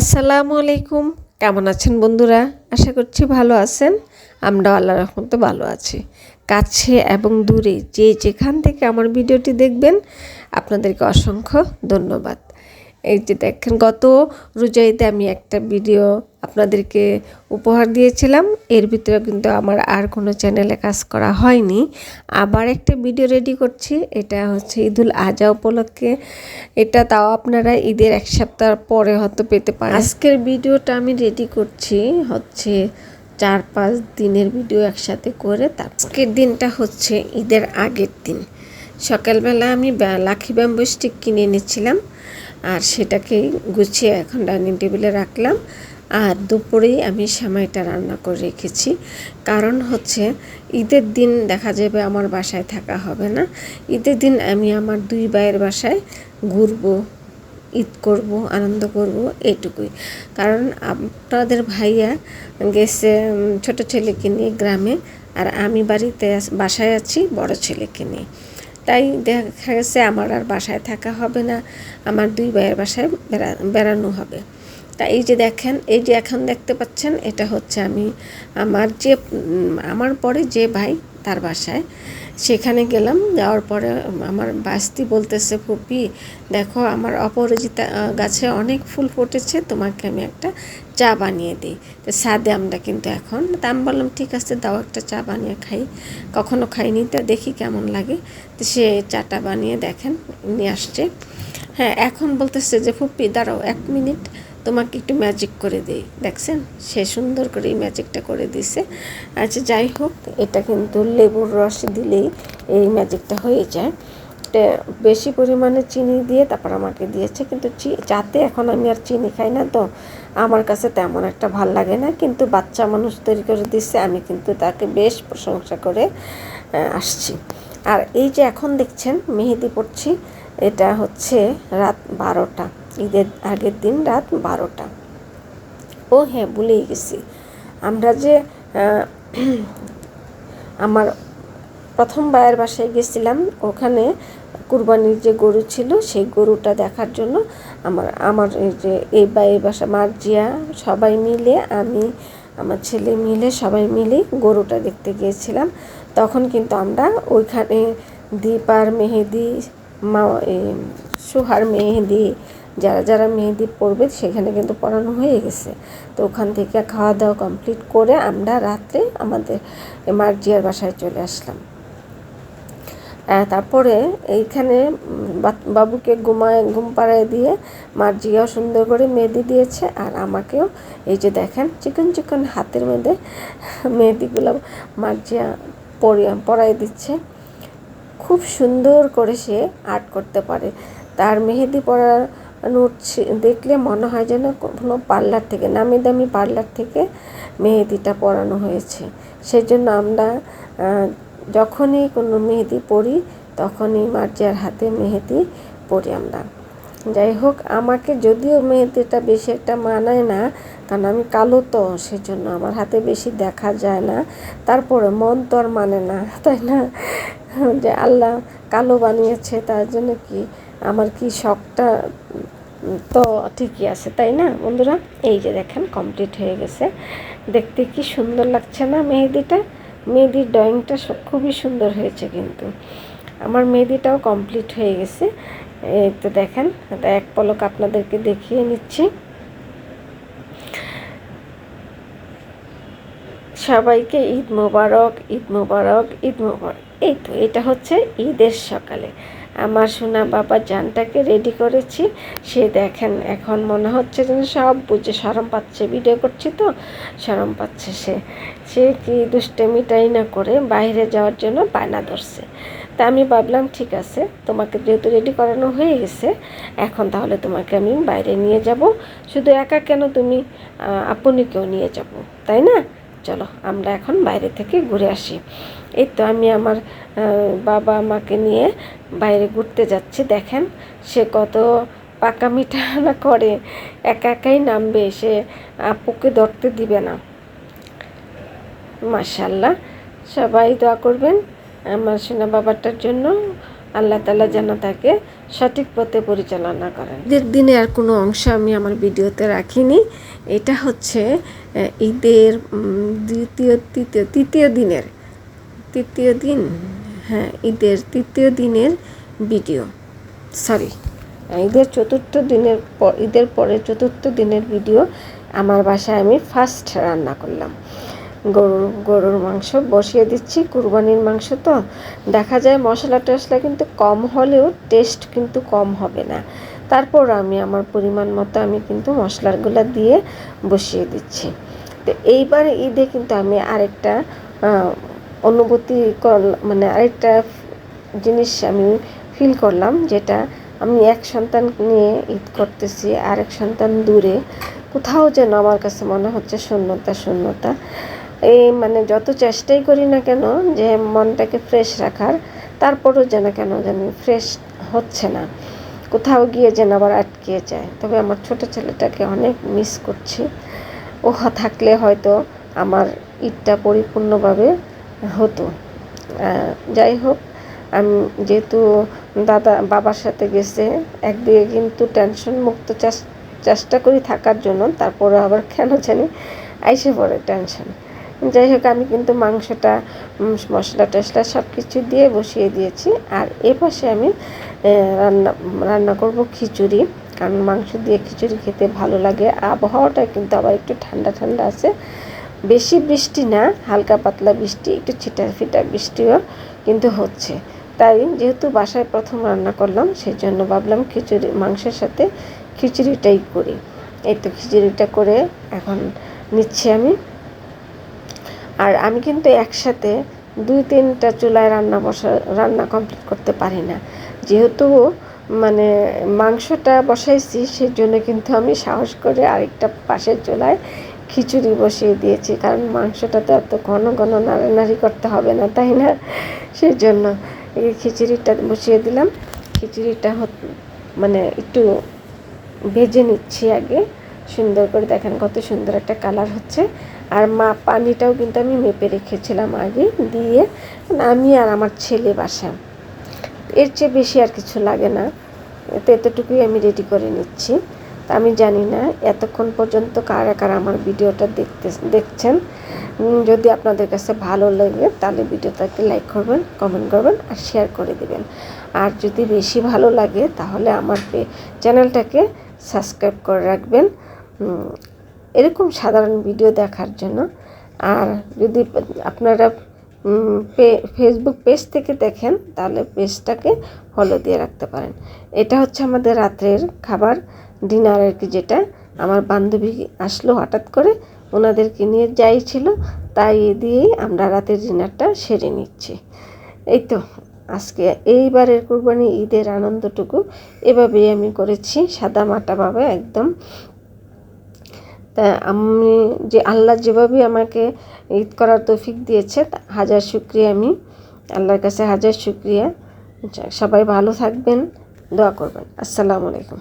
আসসালামু আলাইকুম। কেমন আছেন বন্ধুরা? আশা করছি ভালো আছেন। আমরাও আল্লাহর রহমতে ভালো আছি। কাছে এবং দূরে যে যেখান থেকে আমার ভিডিওটি দেখবেন আপনাদেরকে অসংখ্য ধন্যবাদ। এই যে দেখেন, গত রোজা ঈদে আমি একটা ভিডিও আপনাদেরকে উপহার দিয়েছিলাম। এর ভিতরে কিন্তু আমার আর কোনো চ্যানেলে কাজ করা হয়নি। আবার একটা ভিডিও রেডি করছি। এটা হচ্ছে ঈদুল আজহা উপলক্ষে। এটা তাও আপনারা ঈদের এক সপ্তাহ পরে হয়তো পেতে পারেন। আজকের ভিডিওটা আমি রেডি করছি হচ্ছে 4-5 দিনের ভিডিও একসাথে করে। আজকের দিনটা হচ্ছে ঈদের আগের দিন। সকালবেলা আমি লাকি ব্যাম্বু স্টিক কিনে এনেছিলাম, আর সেটাকেই গুছিয়ে এখন ডাইনিং টেবিলে রাখলাম। আর দুপুরেই আমি সেমাইটা রান্না করে রেখেছি। কারণ হচ্ছে ঈদের দিন দেখা যাবে আমার বাসায় থাকা হবে না। ঈদের দিন আমি আমার 2 ভাইয়ের বাসায় ঘুরবো, ঈদ করব, আনন্দ করব, এইটুকুই। কারণ আপনাদের ভাইয়া গেছে ছোট ছেলেকে নিয়ে গ্রামে, আর আমি বাসায় আছি বড় ছেলেকে নিয়ে। তাই দেখা গেছে আমার আর বাসায় থাকা হবে না, আমার 2 ভাইয়ের বাসায় বেড়ানো হবে। তা এই যে দেখেন, এই যে এখন দেখতে পাচ্ছেন, এটা হচ্ছে আমি আমার পরে যে ভাই তার বাসায়, সেখানে গেলাম। যাওয়ার পরে আমার বাস্তি বলতেছে, ফুপি দেখো আমার অপরাজিতা গাছে অনেক ফুল ফুটেছে, তোমাকে আমি একটা চা বানিয়ে দিই। তো সাদে আমরা কিন্তু এখন, তা আমি বললাম ঠিক আছে দাও, একটা চা বানিয়ে খাই, কখনো খাইনি, তো দেখি কেমন লাগে। তো সে চাটা বানিয়ে দেখেন নিয়ে আসছে। হ্যাঁ, এখন বলতেছে যে ফুপি দাঁড়াও 1 মিনিট, তোমাকে একটু ম্যাজিক করে দিই। দেখছেন সে সুন্দর করে এই ম্যাজিকটা করে দিছে। আচ্ছা যাই হোক, এটা কিন্তু লেবুর রস দিলেই এই ম্যাজিকটা হয়ে যায়। এটা বেশি পরিমাণে চিনি দিয়ে তারপর আমাকে দিয়েছে, কিন্তু চাতে এখন আমি আর চিনি খাই না, তো আমার কাছে তেমন একটা ভাল লাগে না। কিন্তু বাচ্চা মানুষ তৈরি করে দিচ্ছে, আমি কিন্তু তাকে বেশ প্রশংসা করে আসছি। আর এই যে এখন দেখছেন মেহেদি পড়ছি, এটা হচ্ছে রাত 12টা, ঈদের আগের দিন রাত 12টা। ও হ্যাঁ, ভুলেই গেছি, আমরা যে আমার প্রথম ভাইয়ের বাসায় গেছিলাম, ওখানে কুরবানির যে গরু ছিল সেই গরুটা দেখার জন্য আমার এই ভাইয়ের বাসা মার্জিয়া সবাই মিলে, আমি আমার ছেলে মিলে সবাই মিলে গরুটা দেখতে গিয়েছিলাম। তখন কিন্তু আমরা ওইখানে দীপার মেহেদি, সোহার মেহেদি, যারা যারা মেহেদি পড়বে সেখানে কিন্তু পড়ানো হয়ে গেছে। তো ওখান থেকে খাওয়া দাওয়া কমপ্লিট করে আমরা রাত্রে আমাদের মার্জিয়ার বাসায় চলে আসলাম। তারপরে এইখানে বাবুকে ঘুম পাড়ায় দিয়ে মার্জিয়াও সুন্দর করে মেহেদি দিয়েছে, আর আমাকেও এই যে দেখেন চিকন চিকন হাতের মধ্যে মেহেদিগুলো মার্জিয়া পরাই দিচ্ছে। খুব সুন্দর করে সে আর্ট করতে পারে। তার মেহেদি পরানো দেখলে মনে হয় যেন কোনো পার্লার থেকে, নামি দামি পার্লার থেকে মেহেদিটা পরানো হয়েছে। সেই জন্য আমরা যখনই কোনো মেহেদি পরি তখনই মার্জিয়ার হাতে মেহেদি পরি আমরা। যাই হোক, আমাকে যদিও মেহেদিটা বেশি একটা মানায় না, কারণ আমি কালো, তো সেজন্য আমার হাতে বেশি দেখা যায় না। তারপরে মন তো আর মানে না, তাই না, যে আল্লাহ কালো বানিয়েছে তার জন্য কি আমার কি শখটা তো ঠিকই আছে, তাই না বন্ধুরা? এই যে দেখেন কমপ্লিট হয়ে গেছে, দেখতে কি সুন্দর লাগছে না মেহেদিটা? মেহেদির ড্রয়িংটা খুবই সুন্দর হয়েছে, কিন্তু আমার মেহেদিটাও কমপ্লিট হয়ে গেছে। এই তো দেখেন, এক পলক আপনাদেরকে দেখিয়ে নিচ্ছি। সবাইকে ঈদ মোবারক, ঈদ মোবারক, ঈদ মোবারক। এই তো এটা হচ্ছে ঈদের সকালে আমার সোনা বাবা জানটাকে রেডি করেছি। সে দেখেন এখন মনে হচ্ছে যেন সব বুঝে শরম পাচ্ছে, ভিডিও করছি তো শরম পাচ্ছে। সে কি দুষ্টামিটাই না করে বাইরে যাওয়ার জন্য বায়না ধরছে। তা আমি ভাবলাম ঠিক আছে, তোমাকে যেহেতু রেডি করানো হয়ে গেছে, এখন তাহলে তোমাকে আমি বাইরে নিয়ে যাব। শুধু একা কেন, তুমি আপনিকেও নিয়ে যাব, তাই না? চলো আমরা এখন বাইরে থেকে ঘুরে আসি। এই তো আমি আমার বাবা মাকে নিয়ে বাইরে ঘুরতে যাচ্ছি। দেখেন সে কত পাকামিটা না করে, একা একাই নামবে, সে আপুকে ধরতে দিবে না। মাশাআল্লাহ, সবাই দোয়া করবেন আমার সোনা বাবাটার জন্য। আল্লাহ তাআলা যেন তাকে সঠিক পথে পরিচালনা করেন। ঈদের দিনে আর কোনো অংশ আমি আমার ভিডিওতে রাখিনি। এটা হচ্ছে ঈদের তৃতীয় দিন, হ্যাঁ ঈদের তৃতীয় দিনের ভিডিও, সরি ঈদের ঈদের পরে চতুর্থ দিনের ভিডিও। আমার বাসায় আমি ফার্স্ট রান্না করলাম গরুর মাংস বসিয়ে দিচ্ছি। কুরবানির মাংস তো দেখা যায় মশলা টশলা কিন্তু কম হলেও টেস্ট কিন্তু কম হবে না। তারপর আমি আমার পরিমাণ মতো আমি কিন্তু মশলাগুলো দিয়ে বসিয়ে দিচ্ছি। তো এইবার ঈদে কিন্তু আমি আরেকটা অনুভূতি মানে আরেকটা জিনিস আমি ফিল করলাম, যেটা আমি এক সন্তান নিয়ে ঈদ করতেছি, আরেক সন্তান দূরে। কোথাও যেন আমার কাছে মনে হচ্ছে শূন্যতা। এই মানে যত চেষ্টাই করি না কেন যে মনটাকে ফ্রেশ রাখার, তারপরও যেন কেন জানি ফ্রেশ হচ্ছে না, কোথাও গিয়ে যেন আবার আটকে যায়। তবে আমার ছোট ছেলেটাকে অনেক মিস করছি। ও থাকলে হয়তো আমার ঈদটা পরিপূর্ণভাবে হতো। যাই হোক, আমি যেহেতু বাবার সাথে গেছে, একদিকে কিন্তু টেনশন মুক্ত চেষ্টা করি থাকার জন্য, তারপরে আবার কেন জানি আইসে পড়ে টেনশন। যাই হোক, আমি কিন্তু মাংসটা মশলা টশলা সব কিছু দিয়ে বসিয়ে দিয়েছি। আর এ পাশে আমি রান্না করব খিচুড়ি, কারণ মাংস দিয়ে খিচুড়ি খেতে ভালো লাগে। আবহাওয়াটা কিন্তু আবার একটু ঠান্ডা আছে, বেশি বৃষ্টি না, হালকা পাতলা বৃষ্টি, একটু ছিটা বৃষ্টিও কিন্তু হচ্ছে। তাই যেহেতু বাসায় প্রথম রান্না করলাম, সেই জন্য ভাবলাম মাংসের সাথে খিচুড়িটাই করি। এই তো খিচুড়িটা করে এখন নিচ্ছি আমি। আর আমি কিন্তু একসাথে 2-3টা চুলায় রান্না কমপ্লিট করতে পারি না। যেহেতু মানে মাংসটা বসাইছি, সেই জন্য কিন্তু আমি সাহস করে আরেকটা পাশের চুলায় খিচুড়ি বসিয়ে দিয়েছি, কারণ মাংসটা তো এত ঘন নাড়ানাড়ি করতে হবে না, তাই না? সেই জন্য এই খিচুড়িটা বসিয়ে দিলাম। খিচুড়িটা মানে একটু ভেজে নিচ্ছি আগে সুন্দর করে। দেখেন কত সুন্দর একটা কালার হচ্ছে। আর পানিটাও কিন্তু আমি মেপে রেখেছিলাম আগে দিয়ে, আমি আর আমার ছেলে বাসা, এর চেয়ে বেশি আর কিছু লাগে না। এতটুকুই আমি রেডি করে নিচ্ছি। তা আমি জানি না এতক্ষণ পর্যন্ত কারা আমার ভিডিওটা দেখছেন। যদি আপনাদের কাছে ভালো লাগে তাহলে ভিডিওটাকে লাইক করবেন, কমেন্ট করবেন আর শেয়ার করে দিবেন। আর যদি বেশি ভালো লাগে তাহলে আমার চ্যানেলটাকে সাবস্ক্রাইব করে রাখবেন এরকম সাধারণ ভিডিও দেখার জন্য। আর যদি আপনারা ফেসবুক পেজ থেকে দেখেন তাহলে পেজটাকে ফলো দিয়ে রাখতে পারেন। এটা হচ্ছে আমাদের রাত্রের খাবার, ডিনার আর কি, যেটা আমার বান্ধবী আসলো হঠাৎ করে, ওনাদেরকে নিয়ে যাই ছিল, তাই দিয়েই আমরা রাতের ডিনারটা সেরে নিচ্ছি। এই তো আজকে এইবারের কুরবানি ঈদের আনন্দটুকু এভাবেই আমি করেছি, সাদামাটাভাবে একদম। তা আমি যে আল্লাহ যেভাবে আমাকে ঈদ করার তৌফিক দিয়েছে, হাজার শুকরিয়া, আমি আল্লাহর কাছে হাজার শুকরিয়া। সবাই ভালো থাকবেন, দোয়া করবেন। আসসালামু আলাইকুম।